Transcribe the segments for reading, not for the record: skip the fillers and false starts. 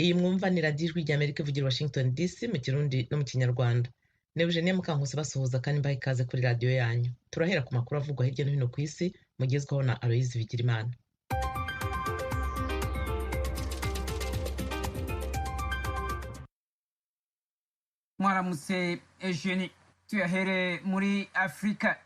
Iyi mwumva ni radiyo ijwi ry'Amerika ivugira Washington DC mu Kirundi no mu Kinyarwanda. Ni Eugenie Mukankusi basuhuza kandi mbaha ikaze kuri radiyo yanyu. Turahera ku makuru avugwa hirya no hino ku isi mugezwaho na Aloyizi Bigirimana. Mwaramutse Eugenie, tuyahere muri Afrika.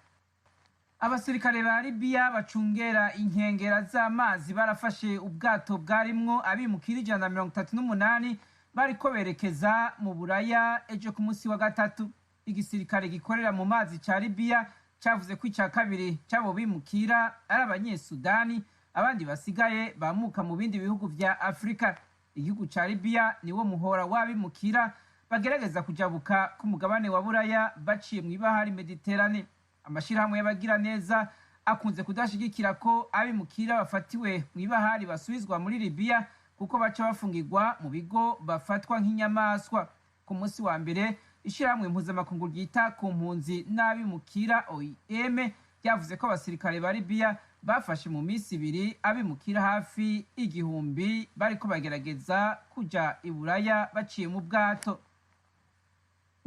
Abasirikare ba Libya bacungera inkengera z'amazi barafashe ubwato bwarimwo abimukira 138 bariko berekeza mu Buraya ejo ku munsi wa gatatu. Igisirikare gikorera mu mazi ca Libya cavuze ko ica kabiri c'abo bimukira ari abanyesudani, abandi basigaye bamuka mu bindi bihugu vya Afrika. Igihugu ca Libya niwo muhora w'abimukira bagerageza kujabuka ku mugabane wa Buraya baciye mu ibahari Mediterane. Amashirahamwe y'abagira neza akunze kudashigikira ko abimukira bafatiwe mu ibahari basubizwa muri Libya kuko baca bafungirwa mu bigo bafatwa nk'inyamaswa. Ku munsi wa mbere ishirahamwe mpuzamakungu ryita ku mpunzi n'abimukira OIM ryavuze ko abasirikare ba Libya bafashe mu minsi ibiri abimukira hafi 1000 bariko bagerageza kuja i Buraya baciye mu bwato.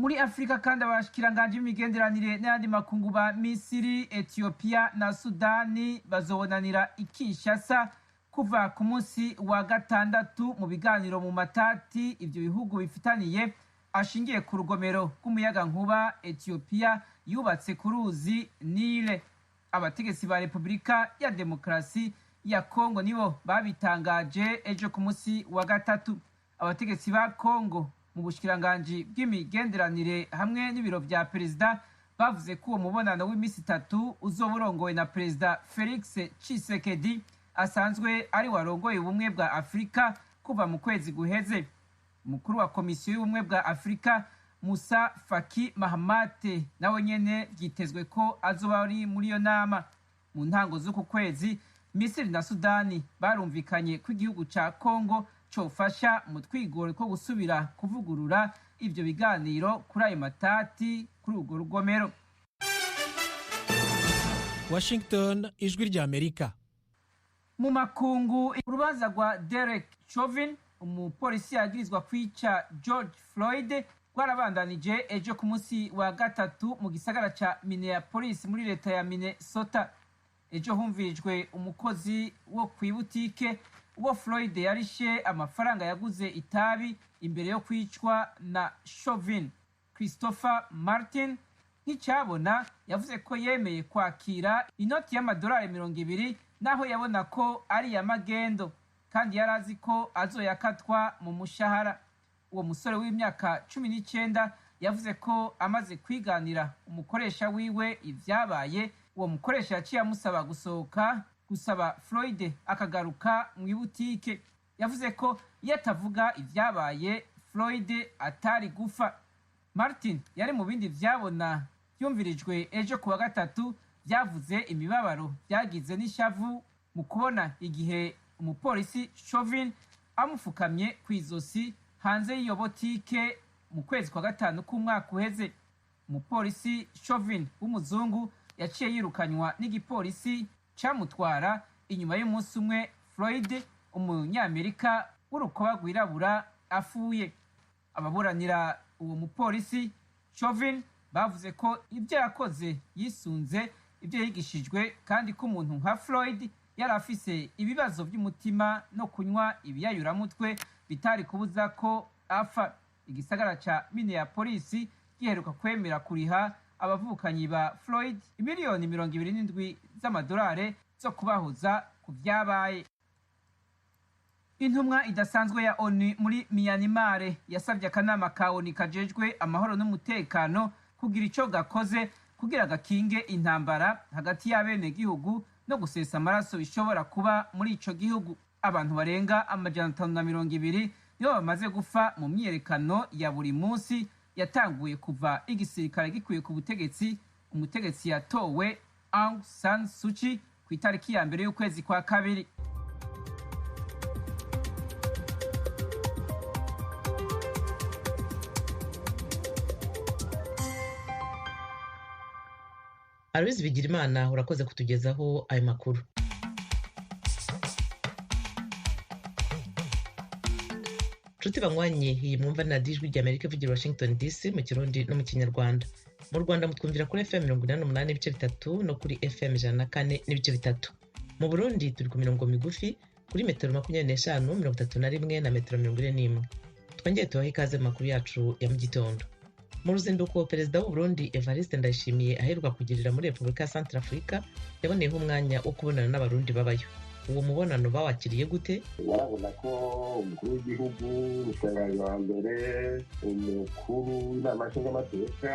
Muri Afrika kandi abashikiranganje imigenderanire n'ayandi makungu ba Misiri, Ethiopia na Sudani bazobonanira i Kinshasa kuva ku munsi wa gatandatu mu biganiro mu matati ivyo bihugu bifitaniye ashingiye ku rugomero rw'umuyaga nkuba Ethiopia yubatse ku ruzi Nile. Abategetsi ba Repubulika ya Demokarasi ya Kongo nibo babitangaje ejo ku munsi wa gatatu. Abategetsi ba Kongo mu bushikiranganje bw'imigenderanire hamwe n'ibiro vya perezida bavuze ko uwo mubonano w'imisi 3 uzoburongowe na perezida Felix Tshisekedi asanzwe ari warongoye ubumwe bwa Afrika kuva mu kwezi guheze. Umukuru wa komisiyo y'ubumwe bwa Afrika Musa Faki Mahamat nawe nyene vyitezwe ko azoba ari muri iyo nama. Mu ntango z'uku kwezi Misiri na Sudani barumvikanye ko igihugu ca Kongo cofasha mu twigoro ko gusubira kuvugurura ivyo biganiro kuri ayo matati kuri urwo rugomero. Washington, ijwi ry'Amerika. Mu makungu, urubanza rwa Derek Chauvin, umupolisi yagirizwa kwica George Floyd, rwarabandanije ejo ku munsi wa gatatu mu gisagara ca Minneapolis muri leta ya Minnesota. Ejo humvirijwe umukozi wo kwibutike uwo Floyd yarishe amafaranga yaguze itabi imbere yo kwicwa na Chauvin. Christopher Martin nk'icyabona yavuze ko yemeye kwakira inoti y'amadolari 200 naho yabona ko ari ya magendo kandi yarazi ko azoyakatwa mu mushahara. Uwo musore w'imyaka 19 yavuze ko amaze kwiganira umukoresha wiwe ivyabaye, uwo mukoresha yaciye amusaba gusohoka gusaba Floyd akagaruka mu ibutike. Yavuze ko iyo atavuga ivyabaye Floyd atari gufa. Martin yari mu bindi vyabona byumvirijwe ejo kuwa gatatu byavuze imibabaro byagize n'ishavu mu kubona igihe umupolisi Chauvin amufukamye kw'izosi hanze y'iyo botike mu kwezi kwa gatanu k'umwaka uheze. Umupolisi Chauvin w'umuzungu yaciye yirukanywa n'igipolisi camutwara inyuma y'umunsi umwe Floyd umunyamerika w'urukoba rwirabura afuye. Ababuranira uwo mupolisi Chauvin bavuze ko ibyo yakoze yisunze ibyo yigishijwe kandi ko umuntu nka Floyd yari afise ibibazo by'umutima no kunywa ibiyayuramutwe bitari kubuza ko apfa. Igisagara ca Minneapolis giheruka kwemera kuriha abavukanyi ba Floyd miliyoni 27 z'amadolari zo kubahuza ku vyabaye. Intumwa idasanzwe ya ONU muri Myanmar yasabye akanama ka ONU kajejwe amahoro n'umutekano kugira ico gakoze kugira gakinge intambara hagati y'abene gihugu no gusesa amaraso bishobora kuba muri ico gihugu. Abantu barenga 520 nibo bamaze gufa mu myiyerekano ya buri munsi yatanguye kuva igisirikare gikwiye ku butegetsi. Umutegetsi yatowe Aung San Suu Kyi ku itariki ya mbere y'ukwezi kwa kabiri. Aloyizi Bigirimana urakoze kutugezaho ayo makuru. nshuti banywanyi, iyi mwumva na Ijwi ry'Amerika ivugira Washington DC mu Kirundi no mu Kinyarwanda. Mu Rwanda mutwumvira kuri FM 88 n'ibice bitatu no kuri FM 104 n'ibice bitatu. Mu Burundi turi ku mirongo migufi kuri metero 25, 31 na metero 41. Twongeye tubaha ikaze mu makuru yacu ya mu gitondo. Mu ruzinduko perezida w'u Burundi Evariste Ndayishimiye aheruka kugirira muri Repubulika ya Centrafrica yaboneyeho umwanya wo kubonana n'abarundi babayo. Uwo mubonano bawakiriye gute? Barabona ko umukuru w'igihugu, umushangari wa mbere, umukuru w'inama nshingamateka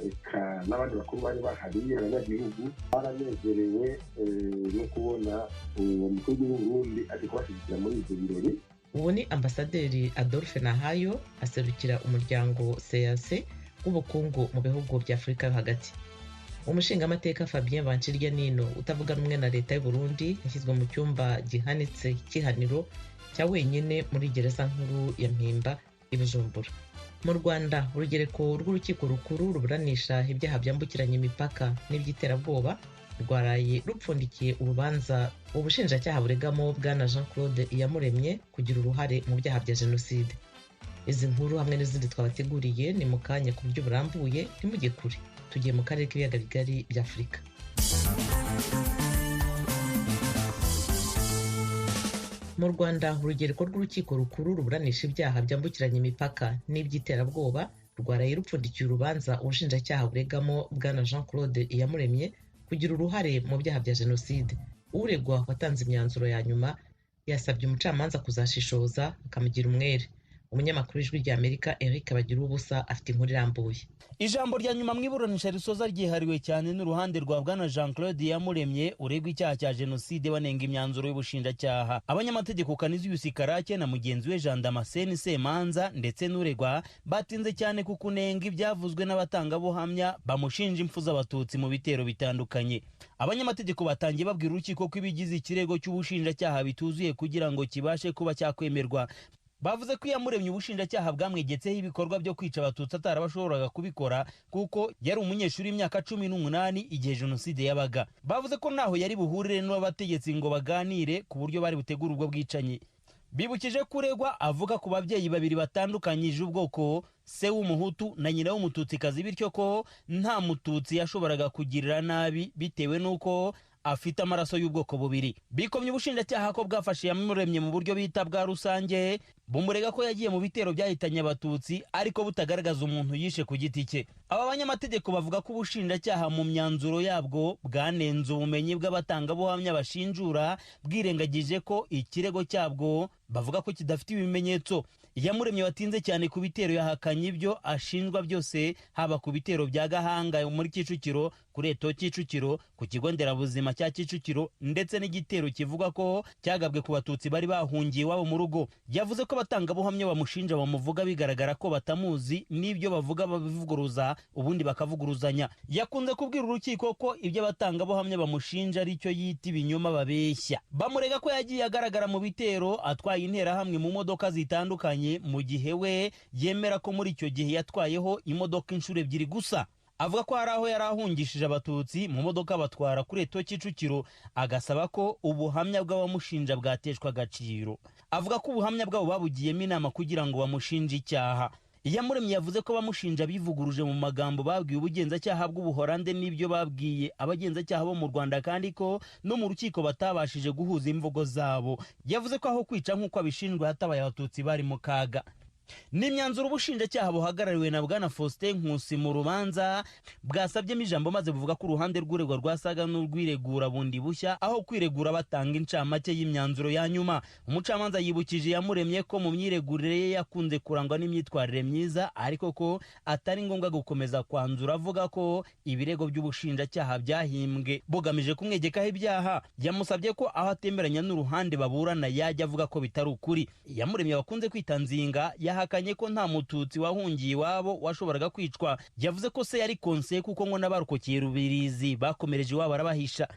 eka n'abandi bakuru bari bahari, abanyagihugu baranezerewe no kubona umukuru w'Uburundi ari kubashyigikira muri ibyo birori. Ubu ni ambasaderi Adolphe Nahayo aserukira umuryango CAC w'ubukungu mu bihugu bya Afurika yo hagati. Umushingamateka Fabien Banciryanino utavuga rumwe na leta y'u Burundi yashyizwe mu cyumba gihanitse cy'ihaniro cya wenyine muri gereza nkuru ya Mpimba i Bujumbura. Mu Rwanda urugereko rw'urukiko rukuru ruburanisha ibyaha byambukiranya imipaka n'iby'iterabwoba rwaraye rupfundikiye urubanza ubushinjacyaha buregamo bwana Jean Claude Iyamuremye kugira uruhare mu byaha bya jenoside. Izi nkuru hamwe n'izindi twabateguriye ni mu kanya ku buryo burambuye, ntimujye kure. Tugiye mu karere k'ibiyaga bigari bya Afurika. Mu Rwanda urugereko rw'urukiko rukuru ruburanisha ibyaha byambukiranya imipaka n'iby'iterabwoba rwaraye rupfundikiye urubanza ubushinjacyaha buregamo bwana Jean Claude Iyamuremye kugira uruhare mu byaha bya jenoside. Uregwa watanze imyanzuro ya nyuma yasabye umucamanza kuzashishoza akamugira umwere. Umunyamakuru w'Ijwi ry'Amerika Eric Bagiruwubusa afite inkuru irambuye. Ijambo rya nyuma mwiburanisha risoza ryihariwe cyane n'uruhande rwa bwana Jean Claude Iyamuremye uregwa icyaha cya jenoside banenga imyanzuro y'ubushinjacyaha. Abanyamategeko Canisius Karake na mugenzi we Jean Damascene Semanza ndetse n'uregwa batinze cyane ku kunenga ibyavuzwe n'abatangabuhamya bamushinja impfu z'abatutsi mu bitero bitandukanye. Abanyamategeko batangiye babwira urukiko ko ibigize ikirego cy'ubushinjacyaha bituzuye kugira ngo kibashe kuba cyakwemerwa. Bavuze ko Iyamuremye ubushinjacyaha bwamwegetseho ibikorwa byo kwica abatutsi atarabashoboraga kubikora kuko yari umunyeshuri w'imyaka 18 igihe jenoside yabaga. Bavuze ko naho yari buhurire n'abategetsi ngo baganire ku buryo bari butegura ubwo bwicanyi. Bibukije kuregwa avuga ku babyeyi babiri batandukanyije ubwoko, se w'umuhutu na nyina w'umututsikazi, bityo ko nta mututsi yashoboraga kugirira nabi bitewe n'uko afite amaraso y'ubwoko bubiri. Bikomye ubushinjacyaha ko bwafashe Iyamuremye mu buryo bita bwa rusange, bumurega ko yagiye mu bitero byahitanye abatutsi ariko butagaragaza umuntu yishe ku giti cye. Aba banyamategeko bavuga ko ubushinjacyaha mu myanzuro yabwo bwanenze ubumenyi bw'abatangabuhamya bashinjura, bwirengagije ko ikirego cyabwo bavuga ko kidafite ibimenyetso. Iyamuremye watinze cyane ku bitero yahakanye ibyo ashinjwa byose, haba ku bitero bya Gahanga muri Kicukiro, kuri Eto Kicukiro, ku kigo nderabuzima cya Kicukiro ndetse n'igitero kivuga ko cyagabwe ku batutsi bari bahungiye iwabo mu rugo. Yavuze ko abatangabuhamya bamushinja bamuvuga bigaragara ko batamuzi, n'ibyo bavuga babivuguruza ubundi bakavuguruzanya. Yakunze kubwira urukiko ko ibyo abatangabuhamya bamushinja ari cyo yita ibinyoma babeshya. Bamurega ko yagiye agaragara mu bitero atwaye interahamwe mu modoka zitandukanye, mu gihe we yemera ko muri icyo gihe yatwayeho imodoka inshuro 2 gusa. Avuga ko hari aho yari ahungishije abatutsi mu modoka batwara kuri Eto Kicukiro, agasaba ko ubuhamya bw'abamushinja bwateshwa agaciro. Avuga ko ubuhamya bwabo babugiyemo inama kugira ngo bamushinje icyaha. Iyamuremye yavuze ko bamushinja bivuguruje mu magambo babwiye ubugenzacyaha bw'Ubuholande n'ibyo babwiye abagenzacyaha bo mu Rwanda, kandi ko no mu rukiko batabashije guhuza imvugo zabo. Yavuze ko aho kwica nk'uko abishinjwa hatabaye abatutsi bari mu kaga. N'imyanzuro ubushinjacyaha buhagarariwe na bwana Faustin Nkusi mu rubanza bwasabyemo ijambo maze buvuga ko uruhande rw'uregwa rwasaga n'urwiregura bundi bushya, aho kwiregura batanga incamake y'imyanzuro ya nyuma. Umucamanza yibukije Iyamuremye ko mu myiregurire ye yakunze kurangwa n'imyitwarire myiza, ariko ko atari ngombwa gukomeza kwanzura, avuga ko ibirego by'ubushinjacyaha byahimbwe bugamije kumwegekaho ibyaha. Yamusabye ko aho atemeranya n'uruhande baburana yajya avuga ko bitari ukuri. Iyamuremye bakunze kwitanzinga yahakanye ko nta mututsi wahungiye iwabo washoboraga kwicwa. Yavuze ko se yari konse kuko ngo n'abarokokeye Rubirizi bakomereje iwabo arabahisha.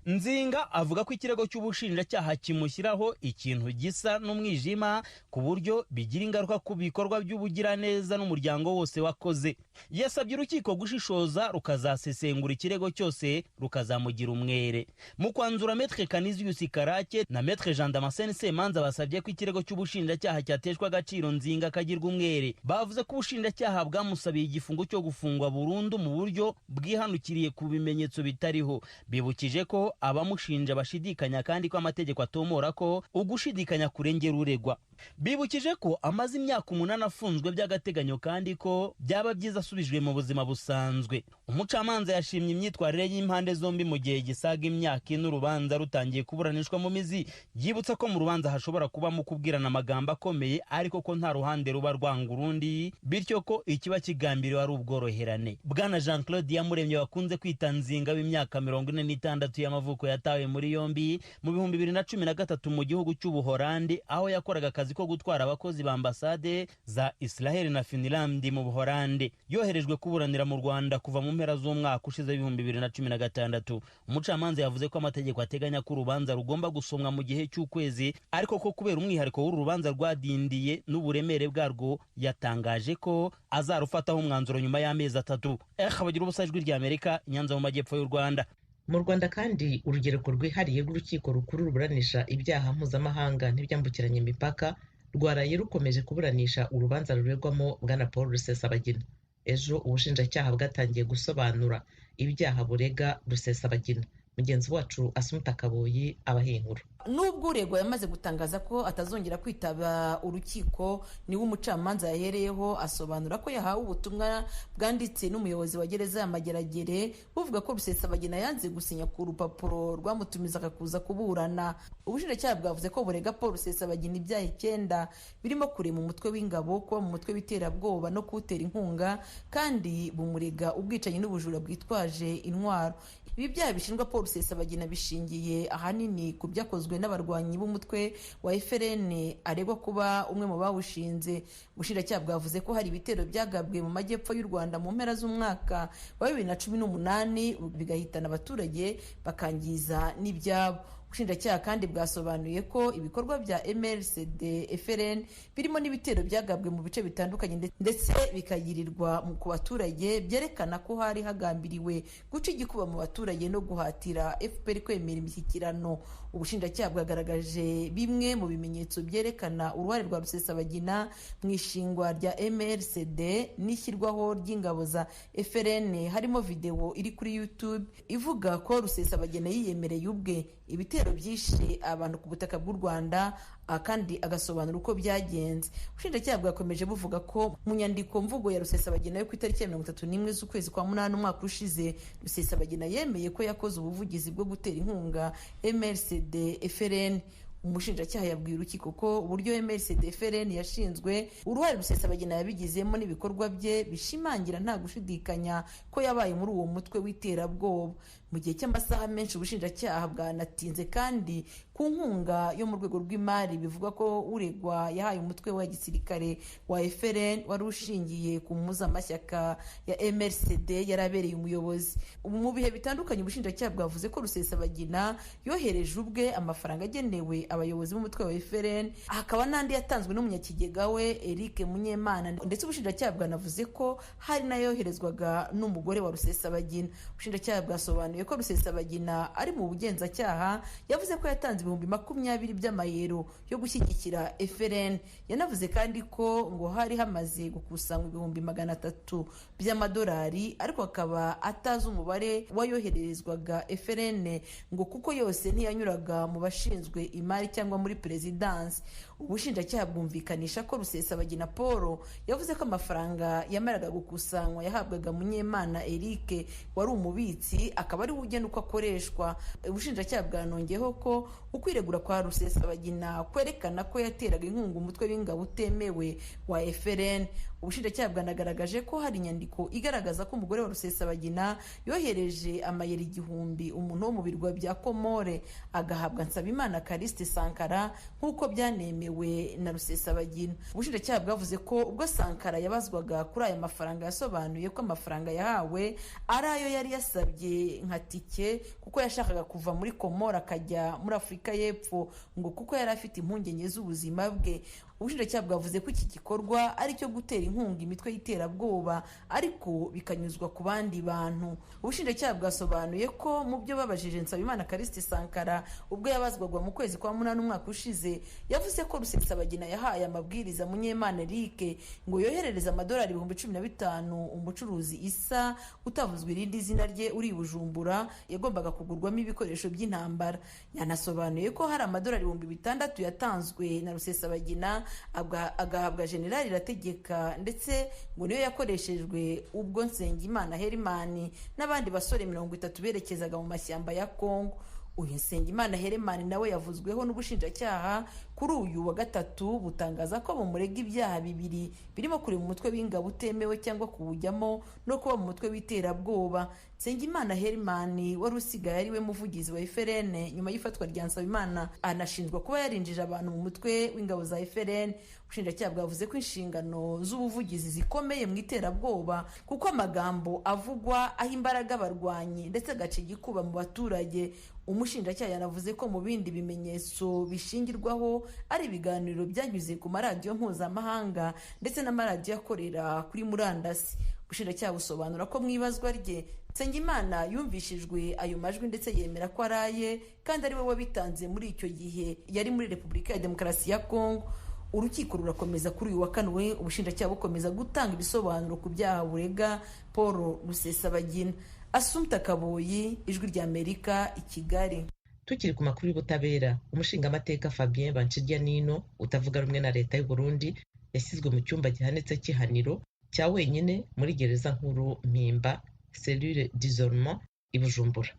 Nzinga avuga ko ikirego cy'ubushinjacyaha kimushyiraho ikintu gisa n'umwijima ku buryo bigira ingaruka ku bikorwa by'ubugiraneza n'umuryango wose wakoze. Yasabye urukiko gushishoza rukazasesengura ikirego cyose rukazamugira umwere. Mu kwanzura Maître Canisius Karake na Maître Jean Damascene Semanza basabye ko ikirego cy'ubushinjacyaha cyateshwa agaciro Nzinga akagirwa umwere. Bavuze ko ubushinjacyaha bwamusabiye igifungo cyo gufungwa burundu mu buryo bwihanukiriye ku bimenyetso bitariho. Bibukije ko abamushinja bashidikanya kandi ko amategeko atomora ko ugushidikanya kurengera uregwa. Bibukije ko amaze imyaka 8 afunzwe by'agateganyo kandi ko byaba byiza asubijwe mu buzima busanzwe. Umucamanza yashimye imyitwarire y'impande zombi mu gihe gisaga imyaka ine urubanza rutangiye kuburanishwa mu mizi. Yibutsa ko mu rubanza hashobora kubamo kubwirana amagambo akomeye ariko ko nta ruhande ruba rwanga urundi, bityo ko ikiba kigambiriwe ari ubworoherane. Bwana Jean Claude Iyamuremye wakunze kwita Nzinga w'imyaka 46 y'amavuko yatawe muri yombi mu 2013 mu gihugu cy'Ubuholandi aho yakoraga akazi ko gutwara abakozi ba ambasade za Israel na Finland mu Buholandi. Yoherejwe kuburanira mu Rwanda kuva mu mpera z'umwaka ushize 2016. Umucamanza yavuze ko amategeko ateganya ko urubanza rugomba gusomwa mu gihe cy'ukwezi, ariko ko kubera umwihariko w'uru rubanza rwadindiye n'uburemere bwarwo yatangaje ko azarufataho umwanzuro nyuma y'amezi 3. Bagira ubusa ijwi ry'Amerika, Nyanza mu majyepfo y'u Rwanda. Mu Rwanda kandi urugereko rwihariye rw'urukiko rukuru ruburanisha ibyaha mpuzamahanga ntibyambukiranya imipaka rwaraye rukomeje kuburanisha urubanza ruregwamo Bwana Paul Rusesabagina. Ejo ubushinjacyaha bwatangiye gusobanura ibyaha burega Rusesabagina. Mugenzi wacu Asumta Kaboyi abahenkuru. Nubwo uregwa yamaze gutangaza ko atazongera kwitaba urukiko, niwe umucamanza yahereyeho asobanura ko yahawe ubutumwa bwanditse n'umuyobozi wa gereza ya Mageragere buvuga ko Rusesabagina yanze gusinya ku rupapuro rwamutumizaga kuza kuburana. Ubushinjacyaha bwavuze ko burega Paul Rusesabagina ibyaha 9 birimo kurema umutwe w'ingabo, kuba mu mutwe w'iterabwoba no kuwutera inkunga, kandi bumurega ubwicanyi n'ubujura bwitwaje intwaro. Ibi byaha bishinjwa Paul Rusesabagina bishingiye ahanini ku byakozwe n'abarwanyi b'umutwe wa FRN aregwa kuba umwe mu bawushinze. Ubushinjacyaha bwavuze ko hari ibitero byagabwe mu majyepfo y'u Rwanda mu mpera z'umwaka wa 2018 bigahitana abaturage bakangiza n'ibyabo. Ubushinjacyaha kandi bwasobanuye ko ibikorwa bya MRCD FRN birimo n'ibitero byagabwe mu bice bitandukanye ndetse bikagirirwa ku baturage, byerekana ko hari hagambiriwe guca igikuba mu baturage no guhatira FPR kwemera imishyikirano. Ubushinjacyaha bwagaragaje bimwe mu bimenyetso byerekana uruhare rwa Rusesabagina mu ishingwa rya MRCD n'ishyirwaho ry'ingabo za FRN, harimo video iri kuri YouTube ivuga ko Rusesabagina yiyemereye ubwe ibitero byishe abantu ku butaka bw'u Rwanda, kandi agasobanura uko byagenze. Ubushinjacyaha bwakomeje buvuga ko mu nyandiko mvugo ya Rusesabagina yo ku itariki ya 31 z'ukwezi kwa 8 umwaka ushize, Rusesabagina yemeye ko yakoze ubuvugizi bwo gutera inkunga MRCD FRN. Umushinjacyaha yabwiye urukiko ko uburyo MRCD FRN yashinzwe, uruhare Rusesabagina yabigizemo n'ibikorwa bye bishimangira nta gushidikanya ko yabaye muri uwo mutwe w'iterabwoba. Mu gihe cy'amasaha menshi ubushinjacyaha bwanatinze kandi ku nkunga yo mu rwego rw'imari, bivuga ko uregwa yahaye umutwe wa gisirikare wa FRN wari ushingiye ku muzamashyaka ya MRCD yarabereye umuyobozi. Mu bihe bitandukanye ubushinjacyaha bwavuze ko Rusesabagina yohereje ubwe amafaranga agenewe abayobozi b'umutwe wa FRN, hakaba n'andi yatanzwe n'umunyakigega we Eric Munyemana, ndetse ubushinjacyaha bwanavuze ko hari nayoherezwaga n'umugore wa Rusesabagina. Ubushinjacyaha bwasobanuye ko Rusesabagina ari mu bugenzacyaha yavuze ko yatanze 20,000 by'amayero yo gushyigikira FRN. Yanavuze kandi ko ngo hari hamaze gukusanywa 300,000 by'amadolari, ariko akaba atazi umubare wayoherezwaga FRN ngo kuko yose ntiyanyuraga mu bashinzwe imari cyangwa muri perezidansi. Ubushinjacyaha bwumvikanisha ko Rusesabagina Paul yavuze ko amafaranga yamaraga gukusanywa yahabwaga Munyemana Eric wari umubitsi, akaba ari ugenda uko akoreshwa. Ubushinjacyaha bwanongeyeho ko ukwiregura kwa Rusesabagina kwerekana ko yateraga inkunga umutwe w'ingabo utemewe wa FRN. Ubushinjacyaha bwanagaragaje ko hari inyandiko igaragaza ko umugore wa Rusesabagina yohereje amayeri 1,000 umuntu wo mu birwa bya Komore agahabwa Nsabimana Kariste Sankara nk'uko byanemeye yemewe na Rusesabagina. Ubushinjacyaha bwavuze ko ubwo Sankara yabazwaga kuri aya mafaranga yasobanuye ko amafaranga yahawe ari ayo yari yasabye nka tike kuko yashakaga kuva muri Komora akajya muri Afurika y'Epfo ngo kuko yari afite impungenge z'ubuzima bwe. Ubushinjacyaha bwavuze ko iki gikorwa ari cyo gutera inkunga imitwe y'iterabwoba ariko bikanyuzwa ku bandi bantu. Ubushinjacyaha bwasobanuye ko mu byo babajije Nsabimana Callixte Sankara ubwo yabazwaga mu kwezi kwa munani umwaka ushize, yavuze ko Rusesabagina yahaye amabwiriza Munyemana Eric ngo yoherereza amadolari 15,000 umucuruzi Isa utavuzwe irindi zina rye uri Bujumbura yagombaga kugurwamo ibikoresho by'intambara. Yanasobanuye ko hari amadolari 6,000 yatanzwe na Rusesabagina agahabwa Generali Irategeka ndetse ngo niyo yakoreshejwe ubwo Nsengimana Herman n'abandi basore 30 berekezaga mu mashyamba ya Kongo. Uyu Nsengimana Herman nawe yavuzweho n'ubushinjacyaha kuri uyu wa gatatu butangaza ko bamurega ibyaha bibiri birimo kuri mu mutwe w'ingabo utemewe cyangwa kuwujyamo no kuba mu mutwe w'iterabwoba. Nsengimana Herman wari usigaye ari we muvugizi wa FRN nyuma y'ifatwa rya Nsabimana anashinjwa kuba yarinjije abantu mu mutwe w'ingabo za FRN. Ubushinjacyaha bwavuze ko inshingano z'ubuvugizi zikomeye mu iterabwoba kuko amagambo avugwa aho imbaraga abarwanyi ndetse agaca igikuba mu baturage. Umushinjacyaha yanavuze ko mu bindi bimenyetso bishingirwaho ari ibiganiro byanyuze ku maradiyo mpuzamahanga ndetse n'amaradiyo akorera kuri murandasi. Ubushinjacyaha busobanura ko mu ibazwa rye Nsengimana yumvishijwe ayo majwi ndetse yemera ko araye kandi ari we wabitanze muri icyo gihe yari muri Repubulika ya Demokarasi ya Kongo. Urukiko rurakomeza kuri uyu wa kane ubushinjacyaha bukomeza gutanga ibisobanuro ku byaha burega Paul Rusesabagina. Assumpta Kaboyi, Ijwi ry'Amerika, i Kigali. Tukiri ku makuru y'ubutabera, umushingamateka Fabien Banshiryanino utavuga rumwe na leta y'u Burundi yashyizwe mu cyumba gihanitse cy'ihaniro cya wenyine muri gereza nkuru Mpimba cellule d'isolement i Bujumbura.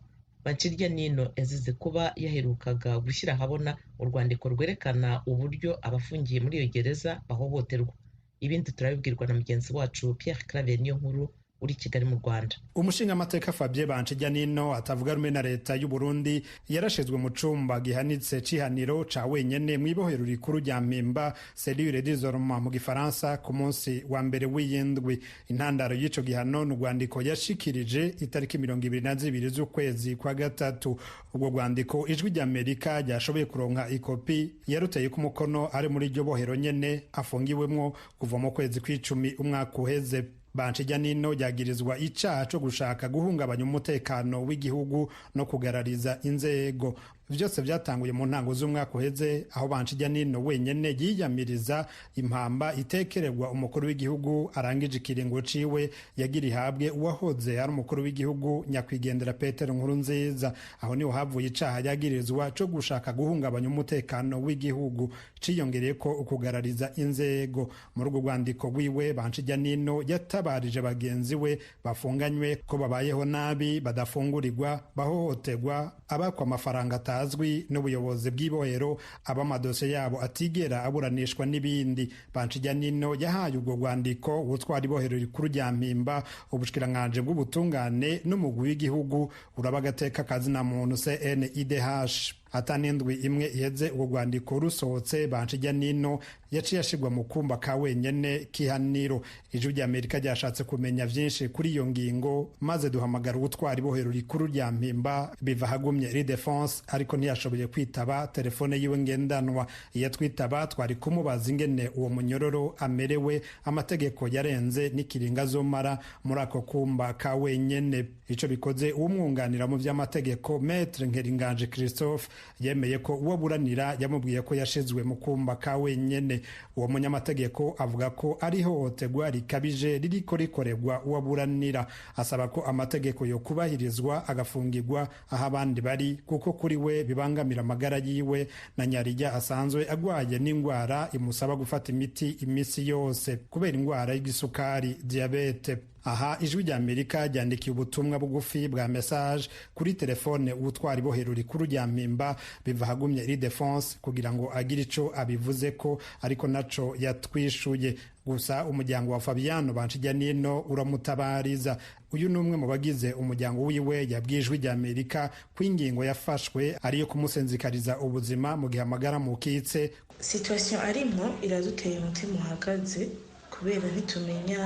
Banshiryanino yazize kuba yaherukaga gushyira ahabona urwandiko rwerekana uburyo abafungiye muri iyo gereza bahohoterwa. Ibindi turabibwirwa na mugenzi wacu Pierre Claver Niyonkuru uri Kigali mu Rwanda. Umushingamateka Fabien Banshiryanino atavuga rumwe na leta y'u Burundi yarashizwe mu cumba gihanitse cihaniro ca wenyene mw'ibohero rikuru rya Mpimba cellule d'isolement mu Gifaransa ku munsi wa mbere w'iyindwi. Intandaro y'ico gihano n'urwandiko yashikirije itariki 22 z'ukwezi kwa gatatu. Ubwo rwandiko Ijwi ry'Amerika ryashoboye kuronka ikopi yaruteye ku mukono ari muri iryo bohero nyene afungiwemwo kuva mu kwezi kw'icumi umwaka uheze. Banshiryanino yagirizwa icaha co gushaka guhungabanya umutekano w'igihugu no kugarariza inzego. Vyose vyatanguye mu ntango z'umwaka uheze aho Banshiryanino wenyene yiyamiriza impamba itekererwa umukuru w'igihugu arangije ikiringo ciwe yagira ihabwe uwahoze ari umukuru w'igihugu nyakwigendera Petero Nkurunziza. Aho niho havuye icaha yagirizwa co gushaka guhungabanya umutekano w'igihugu ciyongereye ko ukugarariza inzego. Muri urwo rwandiko rwiwe Banshiryanino yatabarije bagenzi we bafunganywe ko babayeho nabi, badafungurirwa, bahohoterwa, abakwa amafaranga azwi n'ubuyobozi bw'ibohero, abamadose yabo atigera aburanishwa n'ibindi. Banshiryanino yahaye urwo rwandiko ubutwara ibohero rikuru rya Mpimba, ubushikiranganji bw'ubutungane n'umugwi w'igihugu uraba agateka kazina muntu CNIDH. Atanindwi imwe iheze urwo rwandiko rusohotse Banshiryanino yaciye ashigwa mu kumba ka wenyene kihaniro. Ijwi ry'Amerika ryashatse kumenya vyinshi kuri iyo ngingo maze duhamagara ubutwara ibohero rikuru rya Mpimba biva hagumye ri defense ariko ntiyashoboye kwitaba telefone yiwe ngendanwa. Iyo twitaba twari kumubaza ingene uwo munyororo amerewe, amategeko yarenze n'ikiringa azomara muri ako kumba ka wenyene. Ico bikoze umwunganira mu vy'amategeko Maître Nkeringanje Christophe yemeye ko uwo buranira yamubwiye ko yashizwe mu kumba ka wenyene. Uwo munyamategeko avuga ko ari hohoterwa rikabije ririko rikorerwa uwo buranira. Asaba ko amategeko yo kubahirizwa agafungirwa aho abandi bari kuko kuri we bibangamira amagara yiwe na nyarirya asanzwe agwaye n'ingwara imusaba gufata imiti imisi yose kubera ingwara y'igisukari diabete. Aha Ijwi ry'Amerika ryandikiye ubutumwa bugufi bwa message kuri telefone ubutwara ibohero rikuru rya Mpimba biva hagumye ri defense kugira ngo agire ico abivuze ko ariko naco yatwishuye. Gusa umuryango wa Fabiano Banshiryanino uramutabariza. uyu ni umwe mu bagize umuryango wiwe yabwiye Ijwi ry'Amerika ko ingingo yafashwe ariyo kumusenzikariza ubuzima mu gihe amagara mukitse. Situation arimo iraduteye umutima uhagaze kubera ntitumenya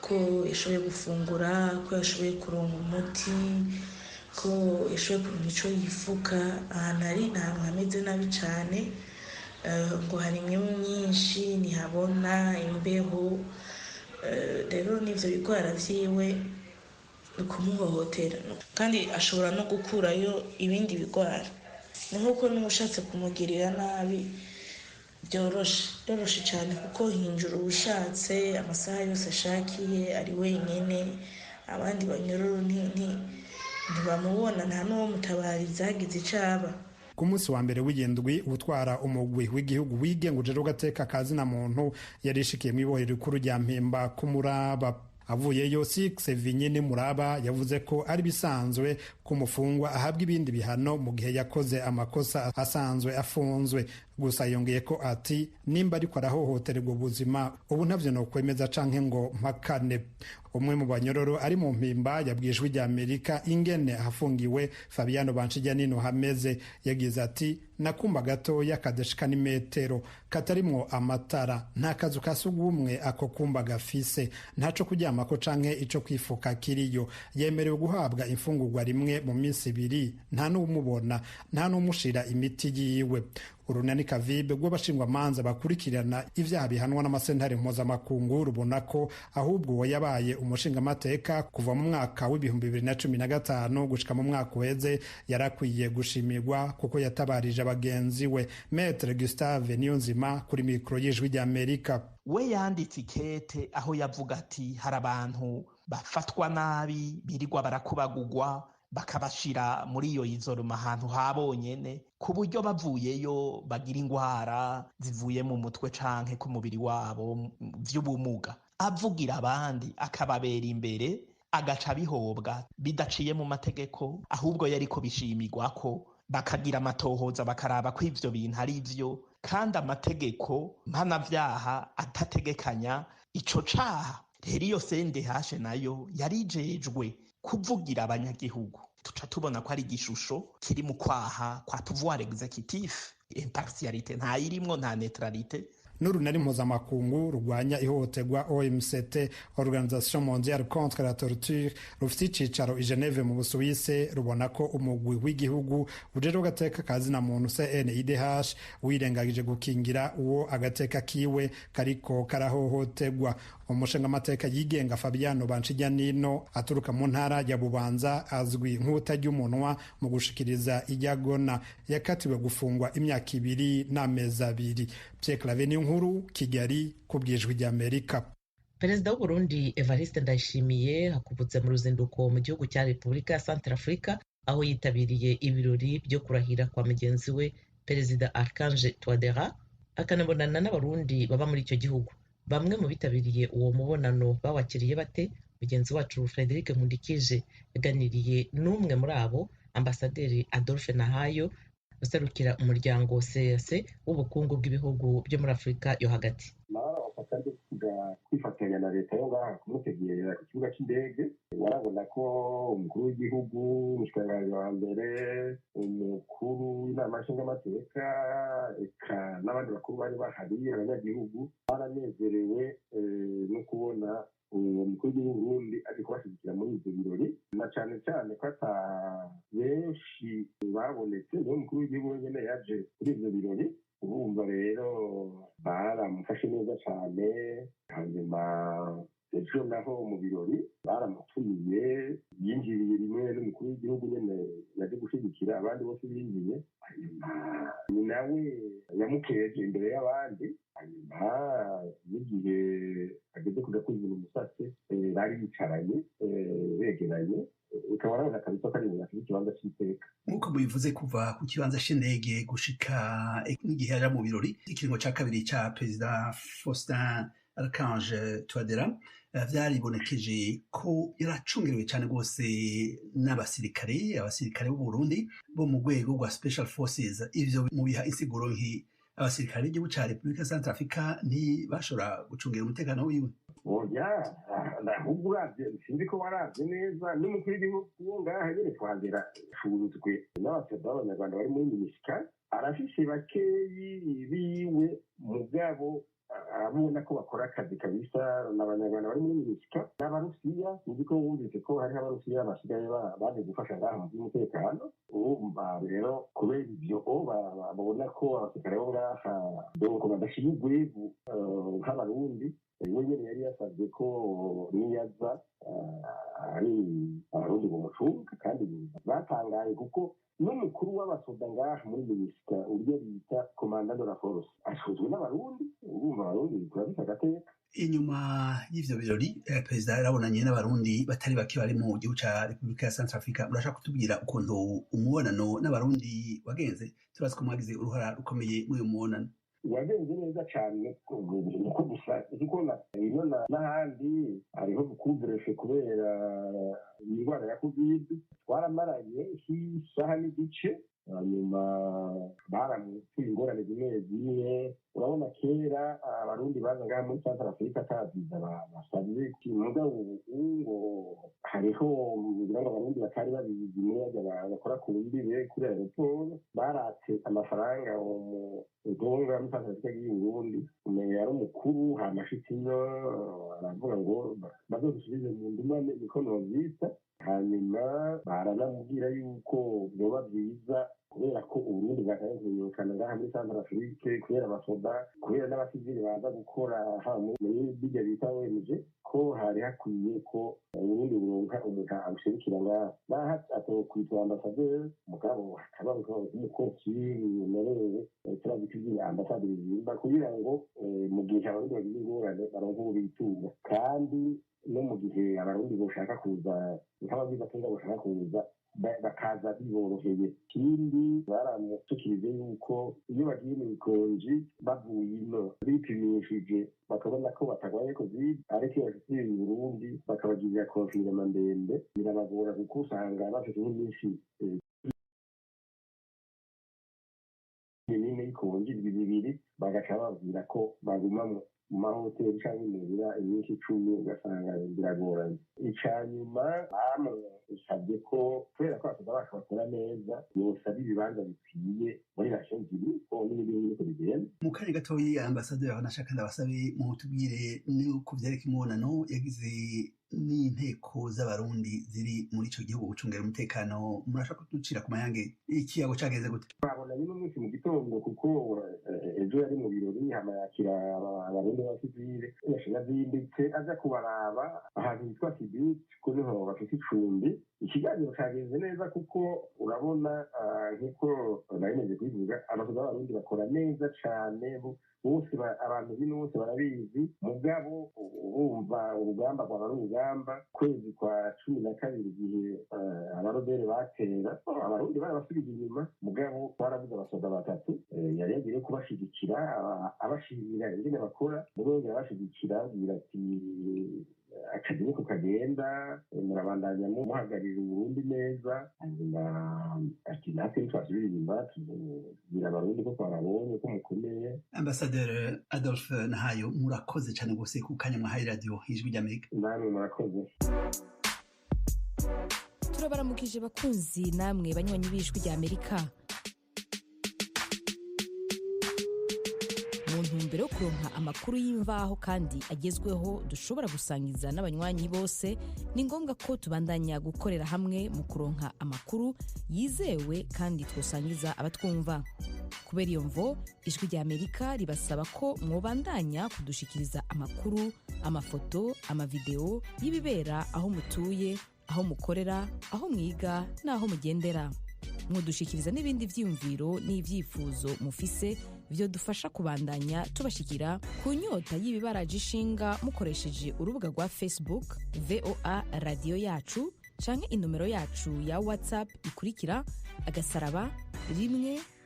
ko yashoboye gufungura, ko yashoboye kuronka umuti, ko yashoboye kuronka ico yifuka. Ahantu ari ntabwo hameze nabi cane, ngo hari imyumu myinshi ntihabona imbeho, rero n'ivyo bigwara vyiwe kumuhohotera kandi ashobora no gukurayo ibindi bigwara. Ni nk'uko n'ushatse kumugirira nabi byoroshe cyane kuko hinjura ubushatse amasaha yose ashakiye ari wenyine, abandi banyororo ntibamubona, nta n'uwo mutabariza hagize icaba. Ku munsi wa mbere w'indwi utwara umugwi w'igihugu wigenga ujejwe agateka ka zina muntu yarishikiye mu ibohero rikuru rya Mpimba ku Muraba. Avuyeyo Six Vinyine Muraba yavuze ko ari bisanzwe ko umufungwa ahabwa ibindi bihano mu gihe yakoze amakosa asanzwe afunzwe. Gusa yongeye ko ati nimba ariko arahohoterwa ubuzima ubu ntavyo no kwemeza canke ngo mpakane. Umwe mu banyororo ari mu Mpimba yabwiye Ijwi ry'Amerika ingene ahafungiwe Fabiano Banshijyanino hameze. Yagize ati nakumba gatoya kadashika ni metero katarimwo amatara, nta kazu kasugumwe ako kumba gafise, ntaco kuryamako canke ico kwifuka kiriyo. Yemerewe guhabwa imfungurwa rimwe mu minsi ibiri, nta n'umubona, nta n'umushira imiti yiwe. Urunani Kavibe rw'abashingwamanza bakurikirana ivyaha bihanwa n'amasentare mpuzamakungu rubona ko ahubwo uwo yabaye umushingamateka kuva mu mwaka w'2015 gushika mu mwaka uheze yarakwiye gushimirwa kuko yatabarije abagenzi we. Maître Gustave Niyonzima kuri mikro y'Ijwi ry'Amerika. We yanditse ikete aho yavuga ati hari abantu bafatwa nabi birirwa barakubagugwa bakabashira muri iyo izoroma ahantu habonyene ku buryo bavuyeyo bagira ingwara zivuye mu mutwe canke ku mubiri wabo vy'ubumuga. Avugira abandi akababera imbere agaca bihobwa bidaciye mu mategeko, ahubwo yariko bishimirwa ko bakagira amatohoza bakaraba ko ivyo bintu ari vyo, kandi amategeko mpanavyaha atategekanya ico caha. Rero iyo CNDH nayo yarijejwe kuvugira abanyagihugu. Tuca tubona ko ari igishusho kiri mu kwaha kwa pouvoir executif, impartialité ntayirimwo, nta neutralité. N'urunari mpuzamakungu rurwanya ihohoterwa OMCT, Organisation Mondiale contre la Torture, rufite icicaro i Geneve mu Busuwise, rubona ko umugwi w'igihugu ujejwe agateka ka zina muntu CNIDH wirengagije gukingira uwo agateka kiwe kariko karahohoterwa. Umushingamateka yigenga Fabiano Banshijyanino aturuka mu ntara ya Bubanza azwi nk'utajya umunwa mu gushikiriza ijyagona. Yakatiwe gufungwa imyaka 2 n'amezi 2. Pierre Claver Nkuru, Kigali, ku bw'Ijwi ry'Amerika. Perezida w'u Burundi Evariste Ndayishimiye hakubutse mu ruzinduko mu gihugu cya Repubulika ya Centrafrica aho yitabiriye ibirori byo kurahira kwa mugenzi we Perezida Archange Touadera, akanabonana n'abarundi baba muri icyo gihugu. Bamwe mu bitabiriye uwo mubonano bawakiriye bate? Mugenzi wacu Frederic Nkundikije yaganiriye n'umwe muri abo, Ambasaderi Adolphe Nahayo userukira umuryango CEEAC w'ubukungu bw'ibihugu byo muri Afurika yo hagati. Kwifatanya na leta yo ngaha kumutegera ku kibuga cy'indege, barabona ko umukuru w'igihugu, umushikiranganji wa mbere, umukuru w'inama nshingamateka eka n'abandi bakuru bari bahari, abanyagihugu baranezerewe no kubona umukuru w'igihugu Burundi ari kubashyigikira muri ibyo birori, na cyane cyane ko ata benshi babonetse, niyo umukuru w'igihugu wenyine yaje kuri ibyo birori. Urumva rero baramufashe neza cyane. Hanyuma ejo naho mu birori baramutumiye, yinjiriye rimwe n'umukuru w'igihugu nyine yaje gushyigikira, abandi bose binjiye. Hanyuma ni nawe yamukeje imbere y'abandi. Hanyuma n'igihe ageze kuja kwizina umusatsi bari bicaranye begeranye, ukaba urabona kabisa ko ari ibintu afite ikibanza cy'iteka. Nk'uko mubivuze, kuva ku kibanza c'indege gushika n'igihe aja mu birori, ikiringo ca kabiri ca Perezida Faustin Archange Touadera vyaribonekeje ko yaracungerewe cyane rwose n'abasirikare b'u Burundi bo mu rwego rwa Special Forces. Ivyo mubiha insiguro abasirikare b'igihugu ca Repubulika Centrafrica ntibashobora gucungira umutekano wiwe? oya ahubwo uravye sinzi ko waravye neza n'umukuru w'igihugu wo ngaha nyene twagera shuruzwe n'abasoda b'abanyarwanda bari muri minisika arafise bakeyi biwe mugabo abona ko bakora akazi kabisa n'abanyarwanda bari muri minisika n'abarusiya sinzi ko wumvise ko hariho abarusiya basigaye baje gufasha ngaha mu by'umutekano urumva rero kubera ivyo babona ko abasirikare bo ngaha donc badashira urwego nk'abarundi we nyene yari yasavye ko niyaza ari abarundi bomucunga kandi batangaye kuko n'umukuru w'abasoda ngaha muri minisika uryo bita komandant de la force ashuzwe n'abarundi urumva abarundi turabisa agateka. Inyuma y'ivyo birori perezida yarabonanye n'abarundi batari bake bari mu gihugu ca Repubulika ya Centrafrica. Urashaka kutubwira ukuntu umubonano n'abarundi wagenze? Turazi ko mwagize uruhara rukomeye muri uyu mubonano. wagenze neza cyane uko gusa ikona ino n'ahandi hariho kukubureshe kubera indwara ya covid twaramaranye isaha n'igice hanyuma baramutse ingorane zimwe zimwe urabona kera abarundi baza ngaha muri Central Africa ataziza basabye mugabo ngo hariho ngira ngo abarundi batari babizi neza bakora ku mbibe kuri aeroport baratse amafaranga udonga muri Central Africa y'Uburundi umenye yari umukuru hamashitinyo aravuga ngo bazodusubize mu ndumane ikonomista hanyuma baranamubwira yuko byoba byiza kubera ko Uburundi bwakayekana ngaha muri Central Africa kubera abasoda kubera n'abasivili baza gukora muri bijya bita ONG ko hari hakwiye ko Uburundi buronka umuntu abushirikira ngaha atokwitwa ambasaderi mugabo hakaba umukozi nerewe turabikigira ambasaderi zimba kugira ngo mu gihe abarundi bagize ingorane baronke ubitunga kandi no mu gihe abarundi boshaka kuza nk'abagize atunga boshaka kuza bakaza biboroheye ikindi baramutukirije yuko iyo bagiye mu bikonji bavuye ino bipimishije bakabona ko batagwaye covid ariko iyo bashitse mu Burundi bakabagirira confinement ndende birabagora kuko usanga bafite nk'iminsi nyine ikonji bibiri bagaca babwira ko baguma mu mahoteli cyangwa imibira iminsi 10 ugasanga biragoranye icanyuma bamusabye ko kubera ko abasoda bakora neza yosaba ibibanza bikwiye muri Nations Unies ko n'ibindi ko bigenda mu kanya gatoyi ambasaderi nashaka ndabasabe mu tubwire ni ku vyereka imibonano yagize n'inteko z'abarundi ziri muri ico gihugu gucungera umutekano murashaka kuducira ku mayange ikiyago cageze gute babona nyine umunsi mu gitondo kuko ejo yari mu birori hamayakira abarundi b'abasivile yashina zinditse aza kubaraba ahantu hitwa Kibiti ko niho bafite icumbi ikiganiro cageze neza kuko urabona nk'uko narimeze kubivuga abasoda b'abarundi bakora neza cane bose abantu bino bose barabizi mugabo urumva urugamba rwaba ari urugamba kwezi kwa 12 igihe abarobere batera abarundi barabasubiza inyuma mugabo barabuze abasoda batatu yari yagiye kubashigikira abashimira ingene bakora mugabo abashigikira agira ati akazi ko kagenda murabandanya muhagarira Uburundi neza hanyuma ati natwe twasubira inyuma tubwira abarundi ko twarabonye ko mukomeye. Ambasaderi Adolphe Nahayo murakoze cyane gose ku kanya mwahaye radio Ijwi ry'Amerika. Namwe murakoze. Turabaramukije bakunzi namwe banywanyi b'Ijwi ry'Amerika. Mu ntumbero yo kuronka amakuru y'imvaho kandi agezweho dushobora gusangiza n'abanywanyi bose ni ngombwa ko tubandanya gukorera hamwe mu kuronka amakuru yizewe kandi twosangiza abatwumva. Kubera iyo mvo Ijwi ry'Amerika ribasaba ko mwobandanya kudushikiriza amakuru, amafoto, amavideo y'ibibera aho mutuye, aho mukorera, aho mwiga n'aho mugendera. Mwodushikiriza n'ibindi vyiyumviro n'ivyifuzo mufise vyo dufasha kubandanya tubashikira ku nyota y'ibibaraje ishinga mukoresheje urubuga rwa Facebook VOA Radio Yacu canke inomero yacu ya WhatsApp ikurikira *120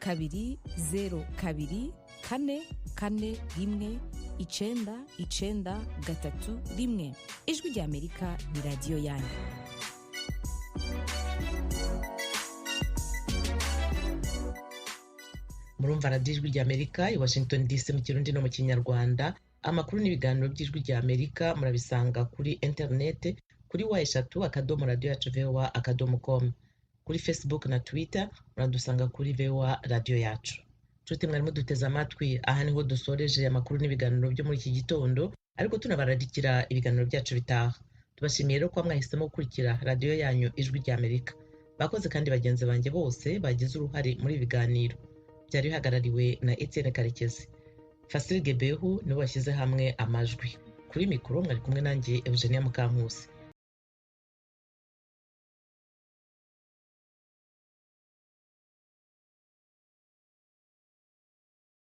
2 0 2 4 1 993 Ijwi ry'Amerika ni radio yanyu. murumva radiyo Ijwi ry'Amerika i Washington DC mu Kirundi no mu Kinyarwanda amakuru n'ibiganiro by'ijwi rya Amerika murabisanga kuri interinete kuri wa3.radioyacu.voa.com, kuri Facebook na Twitter muradusanga kuri VOA Radio Yacu. Nshuti mwarimo duteze amatwi, aha niho dusoreje amakuru n'ibiganiro byo muri iki gitondo, ariko tunabararikira ibiganiro byacu bitaha. Tubashimiye rero ko mwahisemo gukurikira radiyo yanyu ijwi rya Amerika. Bakoze kandi bagenzi banjye bose bagize uruhare muri ibiganiro. Byari bihagarariwe na Etienne Karekezi. Fasil Gebehu niwe washyize hamwe amajwi. Kuri mikoro mwari kumwe nanjye Eugenia Mukankusi.